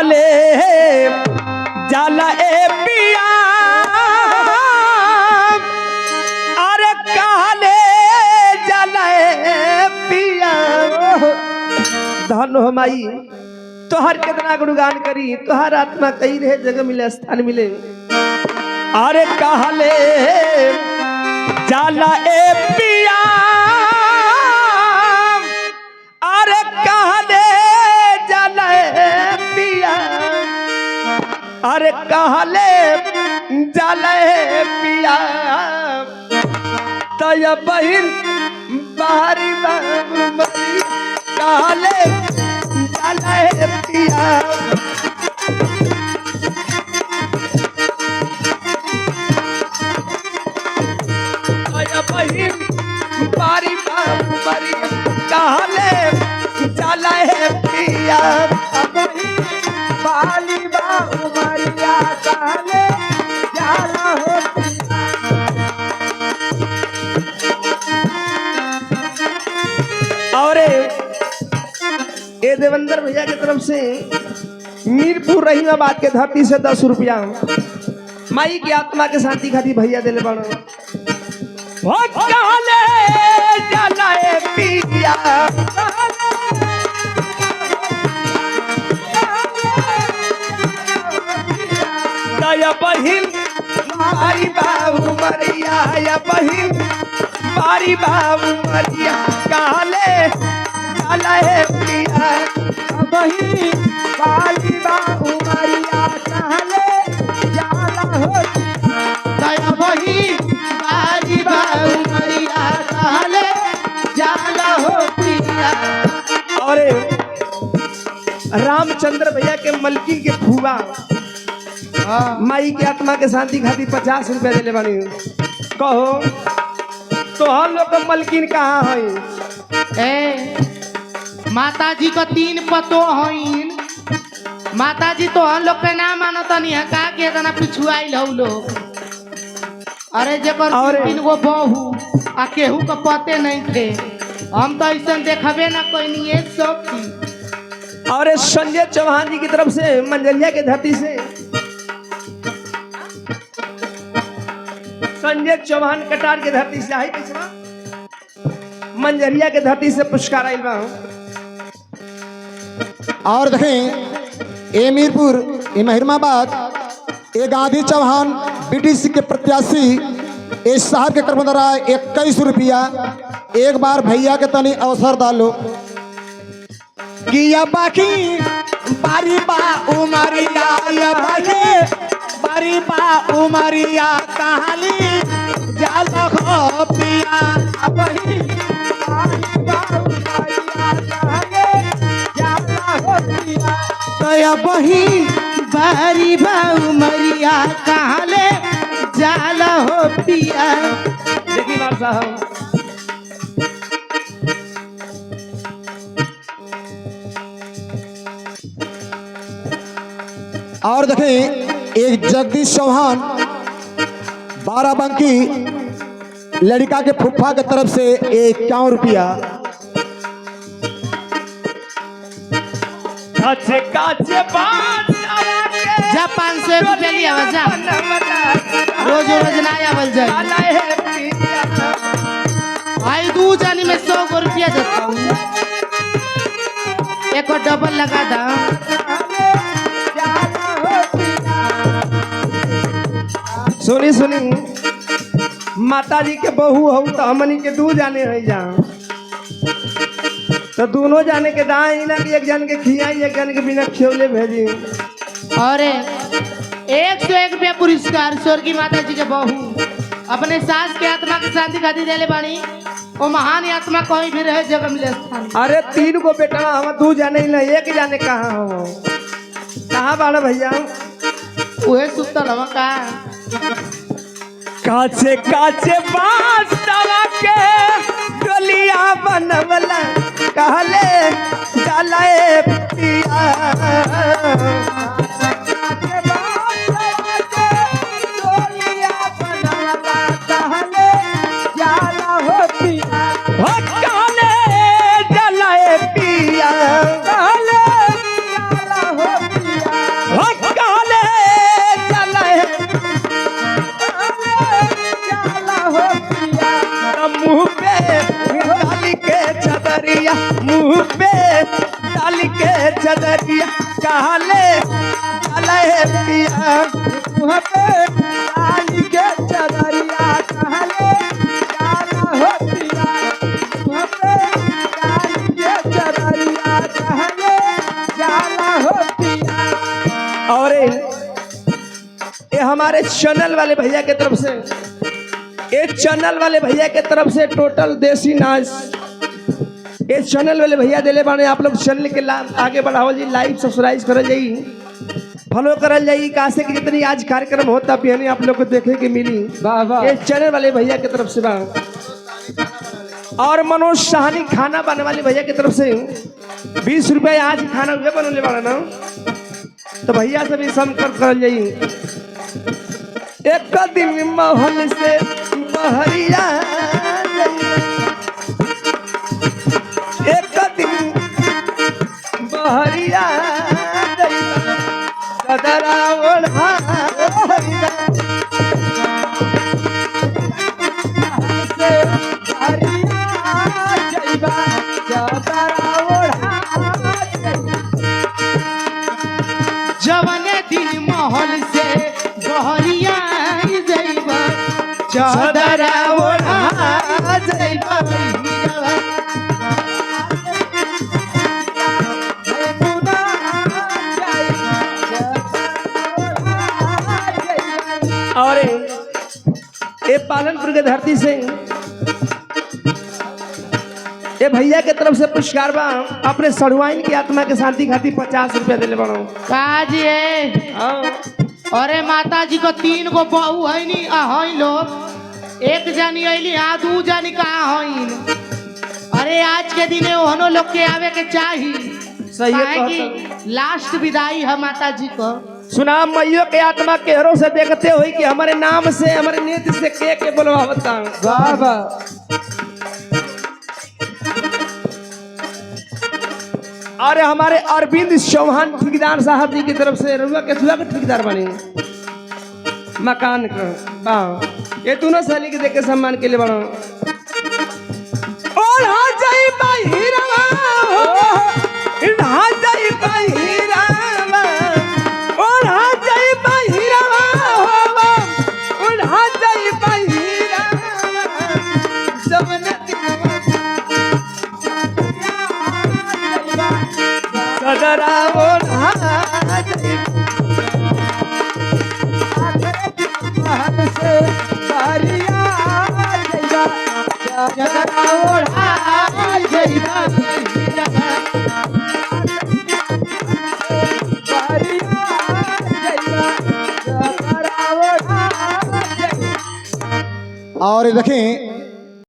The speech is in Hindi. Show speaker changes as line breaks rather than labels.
कहले जाला ए पिया अरे कहले जाला ए पिया धन हो माई तोहर कितना गुणगान करी तोहर आत्मा कई रहे जगह मिले स्थान मिले अरे कहले जाला ए पिया अरे कहले जाला ए पिया अरे कहले जाला ए पिया तया बहिन बाहरी बाबरी कहले जाला ए पिया बारी बारी कहले जाला है पिया बाली बारिया कहले जाला हो और ये देवेंद्र भैया की तरफ से मीरपुर रहीमाबाद के धरती से 10 रुपया माई की आत्मा के शांति खातिर भैया दिले बड़ा कहले जाला ए पिया दया बहिन बारी बाबू मरिया या बहिन बारी बाबू मरिया कहले जाला ए पिया बहिन बारी बाबू मरिया कहले जाला हो दया बहिन बारी बाबू मरिया कहले जाला हो पिया। और रामचंद्र भैया के मलकिन के फूबा माई के आत्मा के शांति खातिर 50 रुपया दिले बानी कहो तो हम लोग का मलकिन कहाँ है
माता जी को 3 पतो हईन माता जी तो हम लोग के नाम मानो तनी है का के तना पिछुआइल हो लोग अरे जेकर 3 गो बहू आ केहू का पते नहीं थे हम तो ऐसा देखबे ना कोई नहीं एक सखी।
और संजय चौहान जी की तरफ से मंजरिया के धरती से संजय चौहान कटार के धरती से आई कैसे मंजरिया के धरती से पुरस्कार आइल बा।
और देखें ए मीरपुर ए महिरमाबाद ए गांधी चौहान बीटीसी के प्रत्याशी इस शहर के कर्मदारा 21 रुपया एक बार भैया के तनी अवसर डालो
किया बाकी बारी बा उमरिया या बारी बा उमरिया कहाली जाला हो पिया बही बारी बा उमरिया कहाली जाला हो पिया तया बही बारी बा उमरिया कहाले जाला हो पिया। देखिए बार साहब
और देखें एक जगदीश चौहान बाराबंकी लड़का के फुफ्फा के तरफ से 51 रुपया
जा 500 रुपया लिया जा रोज रोज ना आवल जाए आई 2 जानी में 100 रुपया देता हूँ एक और डबल लगा दा।
सुनी सुनी माता जी के बहू हो तो हमनी के 2 जाने है जा तो दोनों जाने के दाई ना कि एक जन के खियाई एक जन के बिना खियौले भेजी।
और 101 रुपया पुरस्कार स्वर्गीय माता जी के बहू अपने सास के आत्मा की शांति खातिर देले बानी वो महान आत्मा कहीं भी रहे जगह मिले स्थान।
अरे 3 गो बेटा हम 2 जाने ही ना एक जाने कहाँ हो कहाँ बाड़ा भैया
उहे सुतल हवा का
काचे काचे बांस दवा के गलिया बनवला कहले जाला ए पिया चदरिया कहाँ ले चले पिया वहाँ पे डाली के चदरिया कहाँ ले जाना हो पिया वहाँ पे डाली के चदरिया कहाँ ले जाना हो पिया। और ये हमारे चैनल वाले भैया के तरफ से, ये चैनल वाले भैया के तरफ से टोटल देसी नाच ये चैनल वाले भैया दिले बाने। आप लोग चैनल के आगे बढ़ाओ जी, लाइक सब्सक्राइब करल जाई, फॉलो करल जाई। कहा से कि जितनी आज कार्यक्रम होता पियानी आप लोग को देखे के मिली। ये चैनल वाले भैया की तरफ से बा। और मनोज साहनी खाना बनाने वाले भैया की तरफ से 20 रुपये आज खाना हुए बनने वाला ना, तो भैया से भी संपर्क करल जाई। एक दिन महल से बहरिया एक दिन बहरिया सदरा ओढ़ा से बहरिया जइबा सदरा ओढ़ा
जवने दिन महल से बहरिया जइबा
सदरा ओढ़ा जइबा और ये पालनपुर के धरती से ये भैया के तरफ से पुरस्कार बा। अपने सड़ुआइन की आत्मा के शांति खातिर 50 रुपया दिले बनो।
काजी है। अरे माता जी को 3 गो बहू है नी है लोग, एक जानी अली हाँ 2 जानी कहाँ है। अरे आज के दिन ओहनो लोग के आवे के चाही,
सही है
कि लास्ट विदाई है माता जी को।
सुना मैयो के आत्मा के हरों से देखते हुई कि हमारे नाम से हमारे नेत्र से के बोलवाता। वाह वाह। अरे हमारे अरविंद चौहान ठेकेदार साहब जी की तरफ से रुआ के ठेकेदार बने मकान का। वाह, ये दोनों साली के देख के सम्मान के लिए बनो। और हाँ जाई बाहिरवा हो हाँ जाई बाहिरवा और हाँ जाई बाहिरवा हो और हाँ जाई बाहिरवा सबने सदरा और हाँ जाई आखिर से बारिया जइबा सदरा और हाँ जइबा
और देखें